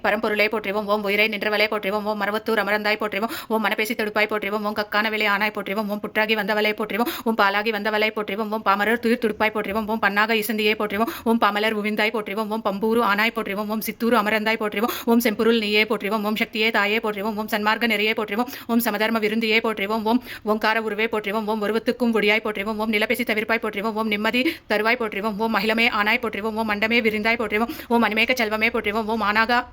பரம்பொருளை போற்றிவோம். ஓம் உயிரை நின்றவளை போற்றிவோம். ஓம் மரவத்தூர் அமர்ந்தாய் போற்றிவோம். ஓம் மனப்பேசி தடுப்பாய் போற்றிவோம். ஓம் கக்கான வெளி ஆனாய் போற்றிவோம். ஓம் புற்றாகி வந்தவளை போற்றிவோம். ஓம் பாலாகி வந்தவளை போற்றிவோம். ஓம் பாமரர் துயிர் துடுப்பாய் போற்றிவோம். ஓம் பன்னாக இசந்தியை போற்றிவோம். ஓம் பமலர் உவிந்தாய் போற்றிவோம். ஓம் பம்பூரு ஆனாய் போற்றிவோம். ஓம் சித்தூரு அமர்ந்தாய் போற்றிவோம். ஓம் செம்பொருள் நீயே போற்றிவோம். ஓம் சக்தியே தாயே போற்றிவோம். ஓம் சன்மார்க்க நெறியை போற்றிவோம். ஓம் சமதர்ம விருந்தியை போற்றிவோம். ஓம் ஓங்கார உருவே போற்றிவோம். ஓம் உருவத்துக்கும் ஒடியாய் போற்றிவோம். ஓம் நிலப்பேசி தவிர்ப்பாய் போற்றிவோம். ஓம் நிம்மதி தருவாய் போற்றிவோம். ஓம் மகிழமே ஆனாய் போற்றிவோம். ஓம் மண்டமே விரிந்தாய் போற்றிவோம். ஓம் அனிமேக செல்வமே போற்றிவோம். ஓம் ஆனாக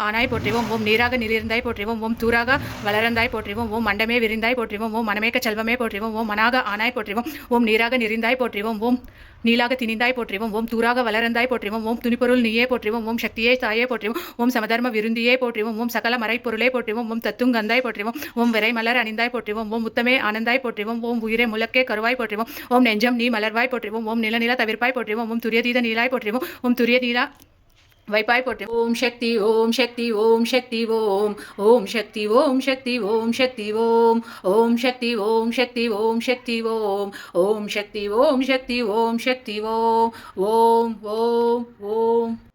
ஆனாய் போற்றிவோம். ஓம் நீராக நீரிருந்தாய் போற்றிவோம். ஓம் தூராக வளரந்தாய் போற்றிவோம். ஓம் மண்டமே விரிந்தாய் போற்றிவோம். ஓம் மனமேக செல்வமே போற்றிவோம். ஓம் மனாக ஆனாய் போற்றிவோம். ஓம் நீராக நிறைந்தாய் போற்றிவோம். ஓம் நீலாக திணிந்தாய் போற்றிவோம். ஓம் தூராக வளரந்தாய் போற்றிவோம். ஓம் துணிப்பொருள் நீயே போற்றிவோம். ஓம் சக்தியே தாயே போற்றிவோம். ஓம் சமதர்ம விருந்தியே போற்றிவோம். ஓம் சகல மறைப்பொருளே போற்றிவோம். ஓம் தத்துங்கந்தாய் போற்றிவோம். ஓம் விரை மலர் அணிந்தாய் போற்றிவோம். ஓம் முத்தமே ஆனந்தாய் போற்றிவோம். ஓம் உயிரே முழக்கே கருவாய் போற்றிவோம். ஓம் நெஞ்சம் நீ மலர்வாய் போற்றிவோம். ஓம் நில தவிர்ப்பாய் போற்றிவோம். ஓம் துரியதீத நீலாய் போற்றிவோம். ஓம் துரிய நீலா வைப்பாய் போற்றிவோம். ஓம் சக்தி ஓம் சக்தி ஓம் சக்தி ஓம் ஓம் சக்தி ஓம் சக்தி ஓம் சக்தி ஓம் ஓம் சக்தி ஓம் சக்தி ஓம் சக்தி ஓம் ஓம் சக்தி ஓம் சக்தி ஓம் சக்தி ஓம் ஓம் ஓம் ஓம்